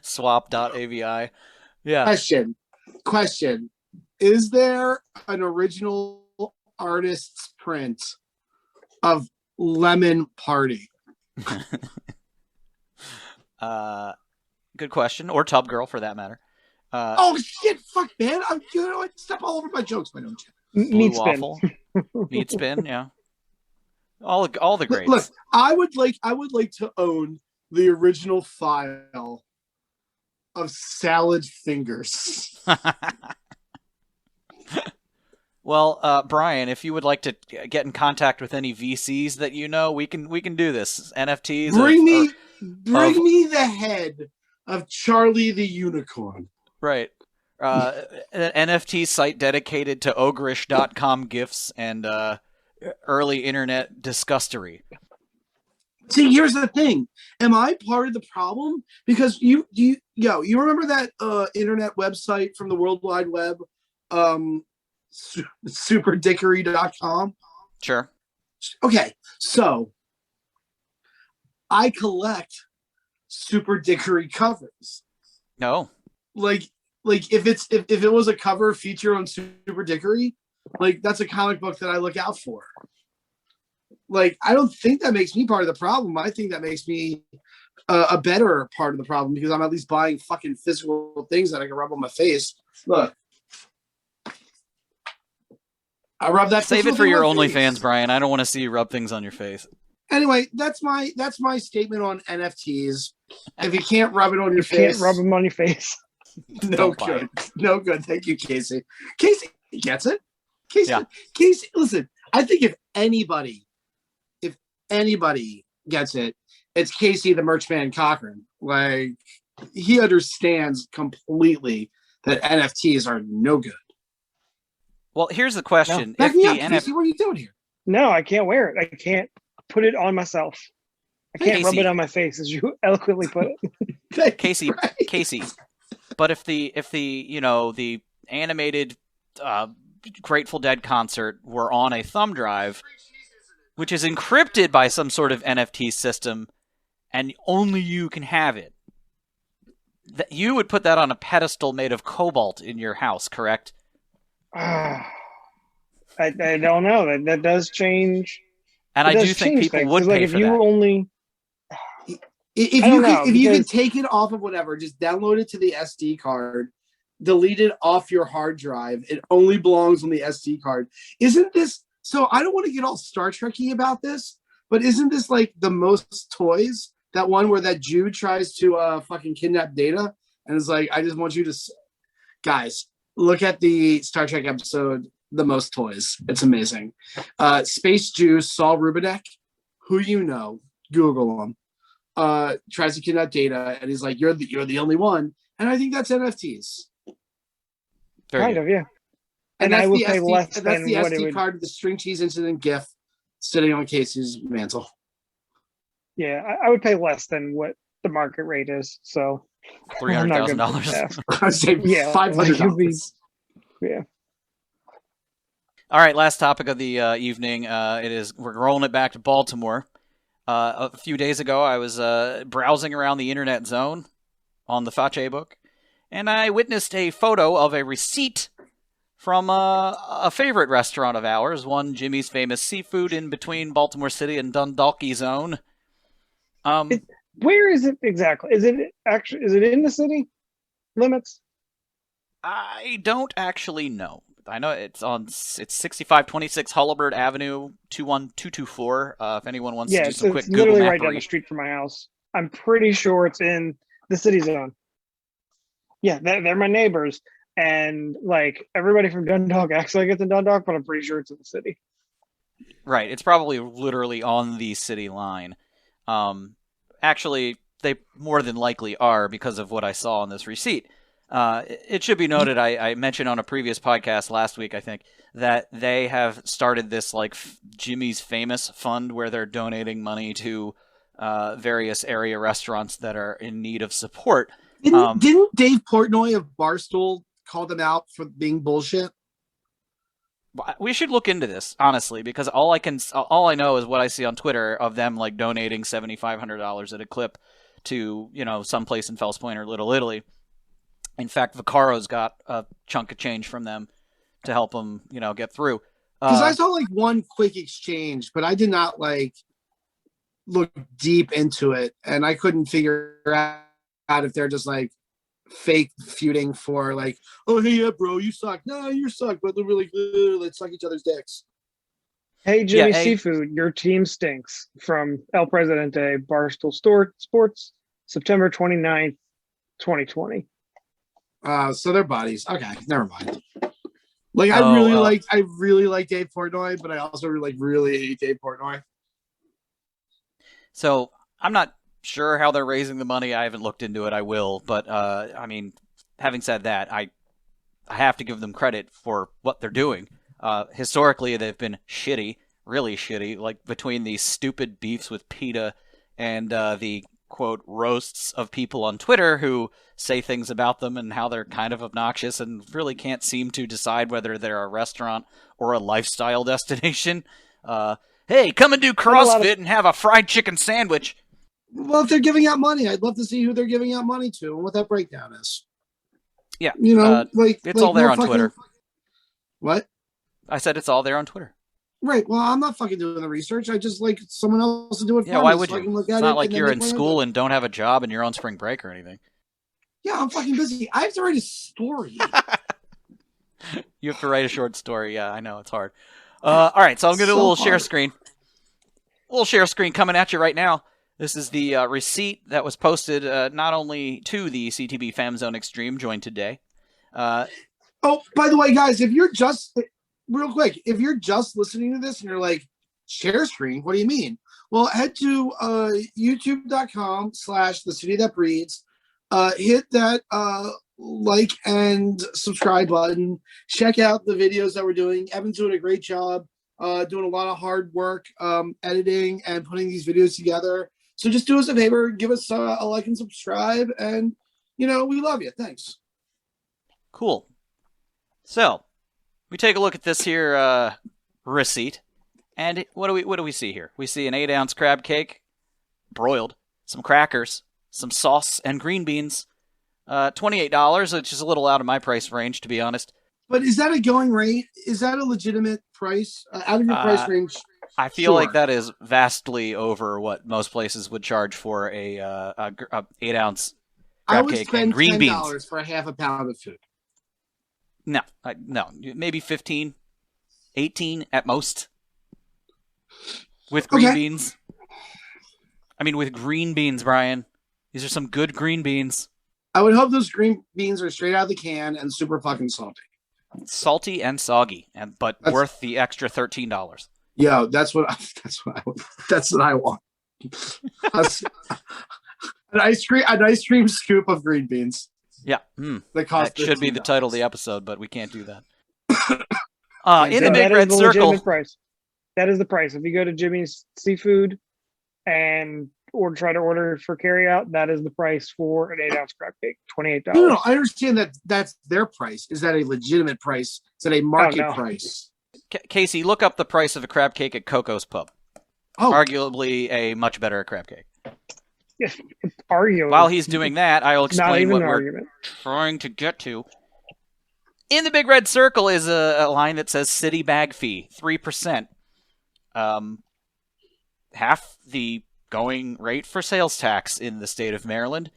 Swap.avi. Yeah. Question. Is there an original artist's print of Lemon Party? Good question. Or Tub Girl, for that matter. Oh shit! Fuck, man! Step all over my jokes, why don't you? Meat waffle, meat spin, yeah. All the greats. Look, I would like to own the original file of Salad Fingers. Well, Brian, if you would like to get in contact with any VCs that you know, we can do this. NFTs. Bring me the head of Charlie the Unicorn. Right. An NFT site dedicated to ogreish.com gifs and early internet disgustery. See, here's the thing. Am I part of the problem? Because you remember that internet website from the World Wide Web, superdickery.com? Sure. Okay, so I collect Super Dickery covers. No. Like if it was a cover feature on Super Dickery, like that's a comic book that I look out for. Like, I don't think that makes me part of the problem. I think that makes me a better part of the problem because I'm at least buying fucking physical things that I can rub on my face. Look. I rub that. Save it for your OnlyFans, Brian. I don't want to see you rub things on your face. Anyway, that's my statement on NFTs. If you can't rub it on your face, can't rub them on your face. No Don't buy good. No good. Thank you, Casey. Casey gets it. Casey, Yeah. Casey, listen, I think if anybody gets it, it's Casey the Merchman Cochran. Like, he understands completely that NFTs are no good. Well, here's the question: Back if me the up, Casey. What are you doing here? No, I can't wear it. I can't put it on myself. I can't rub Casey. it on my face, as you eloquently put it. Casey, Right. Casey, but if the the animated Grateful Dead concert were on a thumb drive, which is encrypted by some sort of NFT system, and only you can have it, that you would put that on a pedestal made of cobalt in your house, correct? I don't know. That does change. And I do think people would pay if for you that. only If I you don't know, could, if you could because- take it off of whatever, just download it to the SD card, delete it off your hard drive. It only belongs on the SD card. Isn't this so? I don't want to get all Star Trek-y about this, but isn't this like the most toys? That one where that Jew tries to fucking kidnap Data and is like, I just want you to, guys, look at the Star Trek episode, The Most Toys. It's amazing. Space Jew Saul Rubinek, who you know, Google him. Tries to kidnap Data, and he's like, "You're the only one." And I think that's NFTs. Very kind good. of, yeah. And I that's would the pay SD, less and that's than the what it SD would. card of the string cheese incident GIF sitting on Casey's mantle. Yeah, I would pay less than what the market rate is. So I'm not gonna put $300,000. that. I would say Yeah, $500. Yeah. All right, last topic of the evening. We're rolling it back to Baltimore. A few days ago, I was browsing around the internet zone on the Fache book, and I witnessed a photo of a receipt from a favorite restaurant of ours, one Jimmy's Famous Seafood in between Baltimore City and Dundalk zone. Where is it exactly? Is it in the city limits? I don't actually know. I know it's 6526 Hullabird Avenue 21224. If anyone wants to do some quick it's Google literally map right down the street from my house. I'm pretty sure it's in the city zone. Yeah, they're my neighbors, and like everybody from Dundalk acts like it's in Dundalk, but I'm pretty sure it's in the city. Right, it's probably literally on the city line. Actually, they more than likely are because of what I saw on this receipt. It should be noted, I mentioned on a previous podcast last week, I think, that they have started this like Jimmy's Famous Fund where they're donating money to various area restaurants that are in need of support. Didn't Dave Portnoy of Barstool call them out for being bullshit? We should look into this, honestly, because all I know is what I see on Twitter of them like donating $7,500 at a clip to, someplace in Fells Point or Little Italy. In fact, Vaccaro's got a chunk of change from them to help them, get through. Because I saw like one quick exchange, but I did not like look deep into it, and I couldn't figure out if they're just like fake feuding for like, oh hey yeah bro, you suck. No, you suck, but they're really good. Let's suck each other's dicks. Hey Jimmy Yeah, Seafood, your team stinks. From El Presidente, Barstool Sports, September 29th, 2020. So they're buddies. Okay, never mind. Like I really like Dave Portnoy, but I also really hate Dave Portnoy. So I'm not sure how they're raising the money. I haven't looked into it. I will, but having said that, I have to give them credit for what they're doing. Historically, they've been shitty, really shitty. Like between these stupid beefs with PETA and the quote roasts of people on Twitter who say things about them and how they're kind of obnoxious and really can't seem to decide whether they're a restaurant or a lifestyle destination. Hey, come and do CrossFit and have a fried chicken sandwich. Well, if they're giving out money, I'd love to see who they're giving out money to and what that breakdown is. Yeah, it's all there on Twitter. What? I said it's all there on Twitter. Right. Well, I'm not fucking doing the research. I just like someone else to do it for me. Yeah, why would so I you? can look It's at not it like and you're then in make my own school and don't have a job and you're on spring break or anything. Yeah, I'm fucking busy. I have to write a story. You have to write a short story. Yeah, I know. It's hard. All right, so I'm going to do a little share screen. A little share screen coming at you right now. This is the receipt that was posted not only to the CTB Fam Zone Extreme joined today. Oh, by the way, guys, if you're just real quick, if you're just listening to this and you're like, share screen, what do you mean? Well, head to youtube.com/the city that breeds. Hit that like and subscribe button. Check out the videos that we're doing. Evan's doing a great job, doing a lot of hard work, editing and putting these videos together. So just do us a favor, give us a like and subscribe, and we love you. Thanks. Cool. So we take a look at this here receipt, and what do we see here? We see an 8-ounce crab cake, broiled, some crackers, some sauce, and green beans. $28, which is a little out of my price range, to be honest. But is that a going rate? Is that a legitimate price? Out of your price range? I feel like that is vastly over what most places would charge for a 8-ounce crab cake and green beans. I would spend $10 for a half a pound of food. No, maybe 15, 18 at most. With green beans. I mean, with green beans, Brian. These are some good green beans. I would hope those green beans are straight out of the can and super fucking salty. Salty and soggy, but worth the extra $13. Yeah, that's what I want. An ice cream scoop of green beans. Yeah, that should be the title of the episode, but we can't do that. In the Big Red Circle, price. That is the price. If you go to Jimmy's Seafood and try to order for carryout, that is the price for an 8-ounce crab cake, $28. No, I understand that that's their price. Is that a legitimate price? Is that a market price? Casey, look up the price of a crab cake at Coco's Pub. Oh. Arguably a much better crab cake. Yes, arguably. While he's doing that, I'll explain what we're trying to get to. In the Big Red Circle is a line that says city bag fee, 3%. Half the going rate for sales tax in the state of Maryland.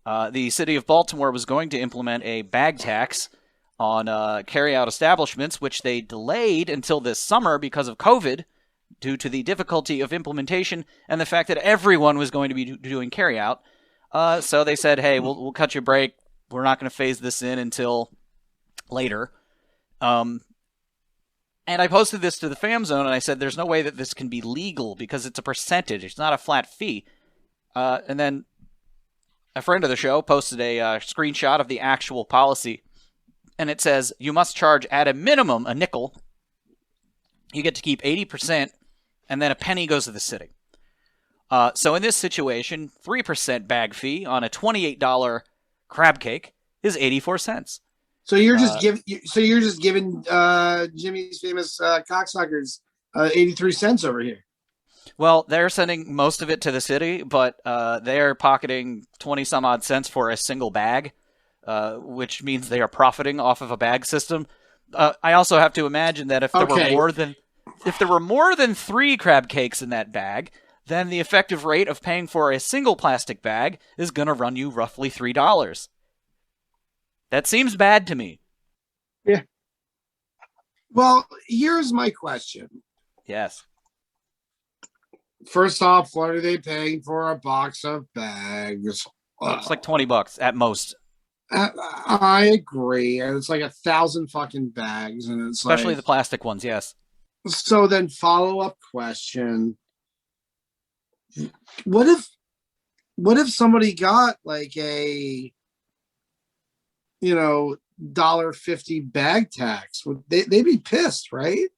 The city of Baltimore was going to implement a bag tax on carry-out establishments, which they delayed until this summer because of COVID, due to the difficulty of implementation and the fact that everyone was going to be doing carry-out. So they said, hey, we'll cut you a break. We're not going to phase this in until later. And I posted this to the Fam Zone, and I said, there's no way that this can be legal because it's a percentage. It's not a flat fee. And then a friend of the show posted a screenshot of the actual policy, and it says, you must charge at a minimum a nickel. You get to keep 80%, and then a penny goes to the city. So in this situation, 3% bag fee on a $28 crab cake is 84 cents. So you're just giving Jimmy's famous cocksuckers 83 cents over here. Well, they're sending most of it to the city, but they're pocketing 20 some odd cents for a single bag, which means they are profiting off of a bag system. I also have to imagine that if there were more than 3 crab cakes in that bag, then the effective rate of paying for a single plastic bag is going to run you roughly $3. That seems bad to me. Yeah. Well, here's my question. Yes. First off, what are they paying for a box of bags? It's like $20 at most. I agree. And it's like 1,000 fucking bags. And it's especially the plastic ones, yes. So then follow-up question. What if somebody got like a $1.50 bag tax? Would they'd be pissed, right?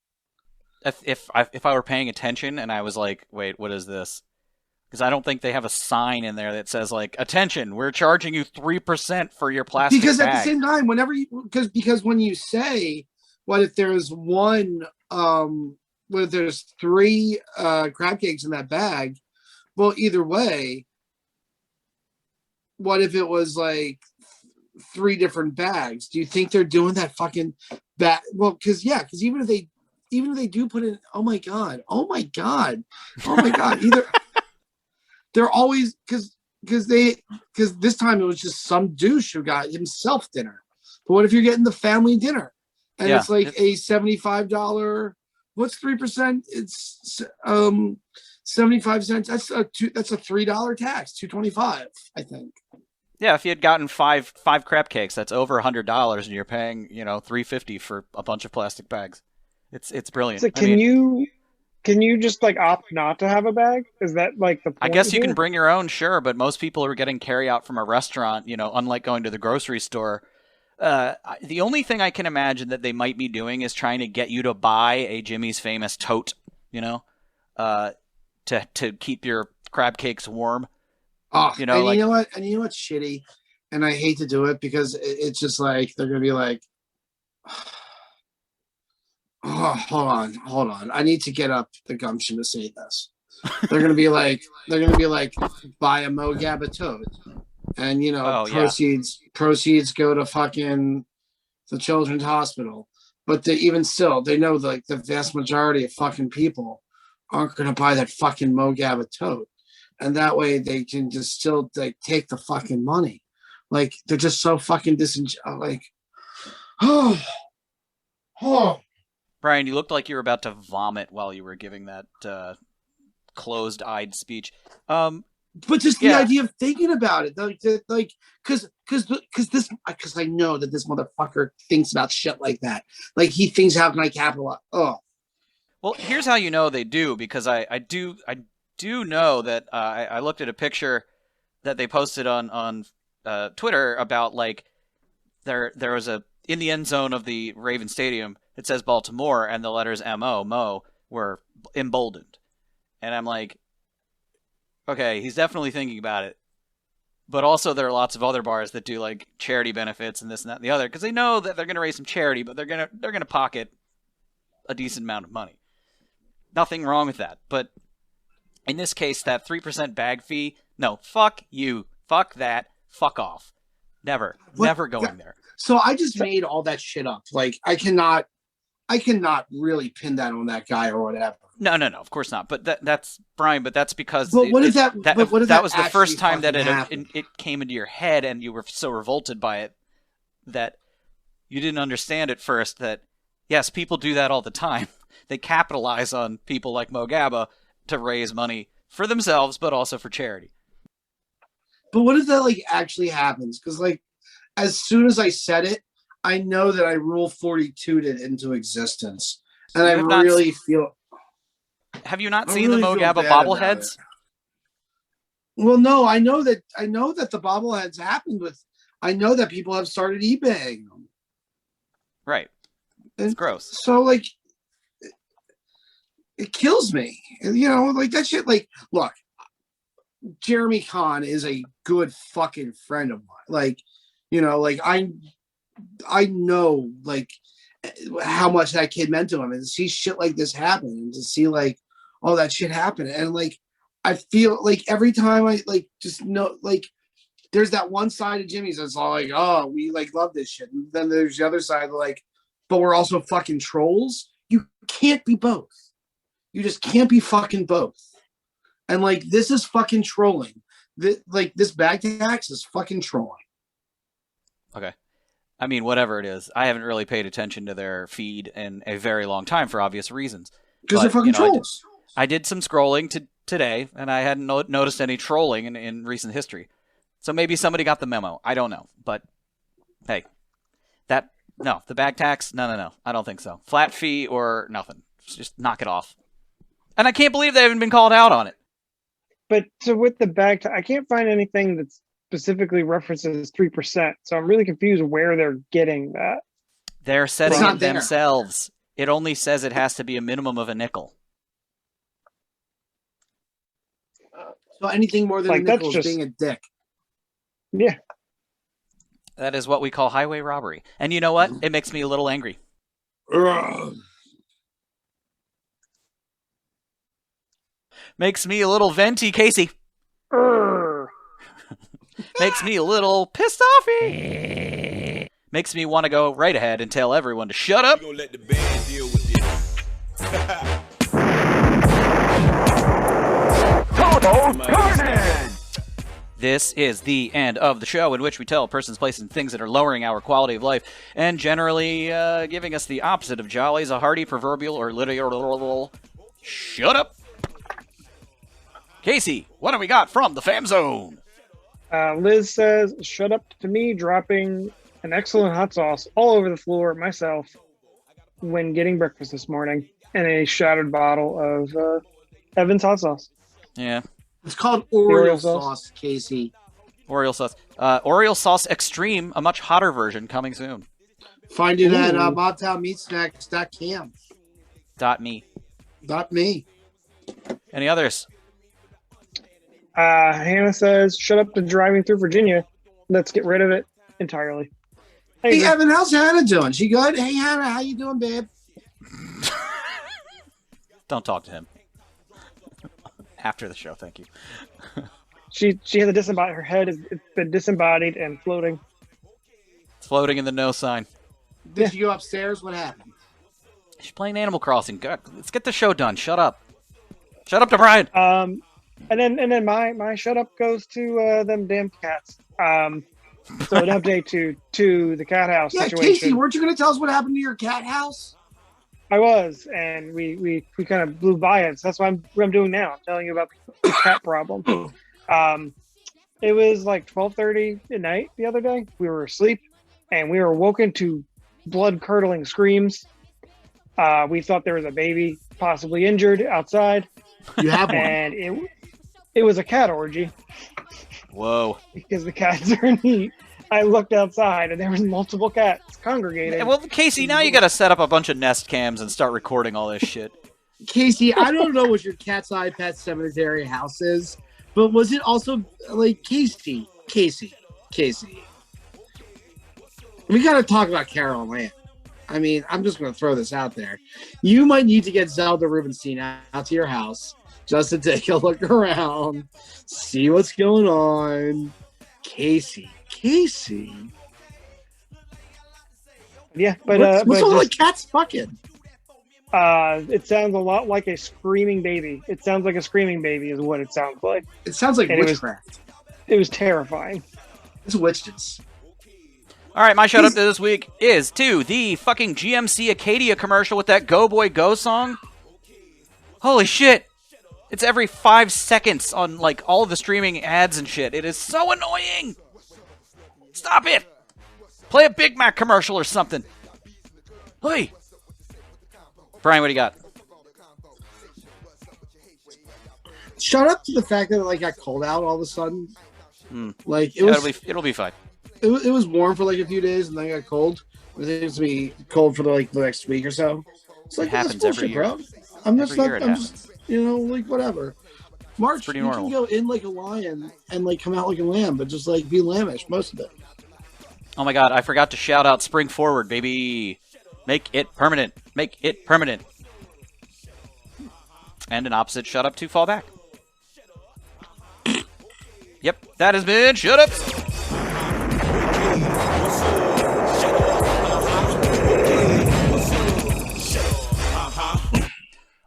If I were paying attention and I was like, wait, what is this? Because I don't think they have a sign in there that says like, attention, we're charging you 3% for your plastic because bag. At the same time, because when you say, what if there's what if there's 3 crab cakes in that bag? Well, either way, what if it was like 3 different bags? Do you think they're doing that fucking bag? Well, because even if they do put in, oh my god, either they're always because this time it was just some douche who got himself dinner. But what if you're getting the family dinner and it's like a $75? What's 3%? It's 75 cents. That's a $3 tax, $2.25, I think. Yeah, if you had gotten five crab cakes, that's over $100, and you're paying $3.50 for a bunch of plastic bags. It's brilliant. So can you just like opt not to have a bag? Is that like the point I guess you here? can bring your own, sure, but most people are getting carry out from a restaurant. Unlike going to the grocery store. The only thing I can imagine that they might be doing is trying to get you to buy a Jimmy's Famous tote. To keep your crab cakes warm. Oh, you know what? And you know what's shitty? And I hate to do it because it's just like they're gonna be like, oh, hold on. I need to get up the gumption to say this. They're gonna be like, buy a Mo Gabba tote, and proceeds go to fucking the Children's Hospital. But even still, they know like the vast majority of fucking people aren't gonna buy that fucking Mo Gabba tote. And that way they can just still like take the fucking money. Like they're just so fucking Brian, you looked like you were about to vomit while you were giving that closed-eyed speech. But just the idea of thinking about it, because I know that this motherfucker thinks about shit like that. Like he thinks, how can I capitalize? Oh, well, here's how you know they do, because I do know that I looked at a picture that they posted on Twitter about like there was in the end zone of the Raven Stadium, it says Baltimore, and the letters Mo were emboldened, and I'm like, okay, he's definitely thinking about it, but also there are lots of other bars that do like charity benefits and this and that and the other, because they know that they're going to raise some charity, but they're going to pocket a decent amount of money. Nothing wrong with that, but in this case, that 3% bag fee, no, fuck you. Fuck that. Fuck off. Never going there. So I just made all that shit up. Like I cannot really pin that on that guy or whatever. No, of course not. But that's Brian. But that's because that was the first time that it came into your head, and you were so revolted by it that you didn't understand at first that yes, people do that all the time. They capitalize on people like Mo Gabba to raise money for themselves, but also for charity. But what if that like actually happens? Because like, as soon as I said it, I know that I Rule 42'd it into existence, and I really feel. Have you not seen the Mo Gabba bobbleheads? Well, no, I know that the bobbleheads happened with. I know that people have started eBaying them. Right. It's gross. So like. It kills me, like that shit. Like, look, Jeremy Kahn is a good fucking friend of mine. Like, like I know like how much that kid meant to him, and to see shit like this happen, and to see like all that shit happen, and like I feel like every time I like just know like there's that one side of Jimmy's that's all like, oh, we like love this shit, and then there's the other side like, but we're also fucking trolls. You can't be both. You just can't be fucking both. And like, this is fucking trolling. This bag tax is fucking trolling. Okay. I mean, whatever it is, I haven't really paid attention to their feed in a very long time for obvious reasons. Because they're fucking trolls. I did some scrolling today, and I hadn't noticed any trolling in recent history. So maybe somebody got the memo. I don't know. But, hey, the bag tax, no. I don't think so. Flat fee or nothing. Just knock it off. And I can't believe they haven't been called out on it. But so with the bag, I can't find anything that specifically references 3%. So I'm really confused where they're getting that. They're setting it themselves. It only says it has to be a minimum of a nickel. So anything more than a nickel is being a dick. Yeah. That is what we call highway robbery. And you know what? It makes me a little angry. Makes me a little venti, Casey. Makes me a little pissed offy. Makes me want to go right ahead and tell everyone to shut up. We're gonna let the band deal with this. Total carnage! This is the end of the show in which we tell persons, places, and things that are lowering our quality of life and generally giving us the opposite of jollies, a hearty, proverbial, or literal shut up. Casey, what do we got from the fam zone? Liz says, shut up to me dropping an excellent hot sauce all over the floor myself when getting breakfast this morning and a shattered bottle of Evan's hot sauce. Yeah. It's called Oreo Oreo sauce. sauce, Casey. Oreo sauce. Oreo sauce extreme, a much hotter version coming soon. Find it at Ooh. MobtownMeatSnacks.com. .me. .me. Any others? Hannah says, shut up to driving through Virginia. Let's get rid of it entirely. I Hey, agree. Evan, how's Hannah doing? She good? Hey, Hannah, how you doing, babe? Don't talk to him. After the show, thank you. She has a disembodied. Her head has been disembodied and floating. It's floating in the no sign. Did you go upstairs? What happened? She's playing Animal Crossing. God, let's get the show done. Shut up. Shut up to Brian. And then my shut up goes to them damn cats. So an update to the cat house Yeah, situation. Casey, weren't you going to tell us what happened to your cat house? I was, and we kind of blew by it. So that's what I'm doing now. I'm telling you about the cat problem. It was like 12:30 at night the other day. We were asleep, and we were woken to blood-curdling screams. We thought there was a baby possibly injured outside, You have one. and it was a cat orgy Whoa. because the cats are neat. I looked outside, and there was multiple cats congregating. Well, Casey, now you got to set up a bunch of Nest cams and start recording all this shit. Casey, I don't know what your Cat's Eye Pet Cemetery house is, but was it also like Casey? We got to talk about Carol Ann. I mean, I'm just going to throw this out there. You might need to get Zelda Rubinstein out to your house just to take a look around, see what's going on. Casey. Yeah, but what's but all the just, cats fucking? it sounds a lot like a screaming baby. It sounds like a screaming baby is what it sounds like. It sounds like And it was- witchcraft. It was terrifying. It's witches. All right, my shout out to this week is to the fucking GMC Acadia commercial with that Go Boy Go song. Holy shit. It's every 5 seconds on like all the streaming ads and shit. It is so annoying. Stop it. Play a Big Mac commercial or something. Hey. Brian, what do you got? Shut up to the fact that it like got cold out all of a sudden. Like Yeah, it'll be fine. it was warm for like a few days and then it got cold. It seems to be cold for the next week or so. It's like It that's happens every bullshit, year. bro. I'm just Every year not. it I'm happens. just like whatever. March, pretty you normal. can go in like a lion and like come out like a lamb, but just like be lambish most of it. Oh my god, I forgot to shout out Spring Forward, baby. Make it permanent. Make it permanent. And an opposite shut up to fall back. Yep, that has been Shut Up.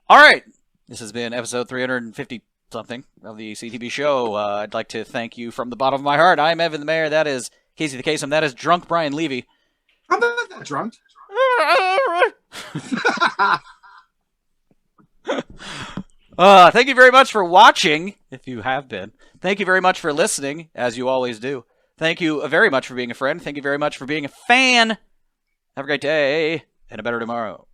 All right, this has been episode 350 something of the CTB show. I'd like to thank you from the bottom of my heart. I'm Evan the Mayor. That is Casey the Kasem. That is Drunk Brian Levy. I'm not that drunk. Thank you very much for watching, if you have been. Thank you very much for listening, as you always do. Thank you very much for being a friend. Thank you very much for being a fan. Have a great day and a better tomorrow.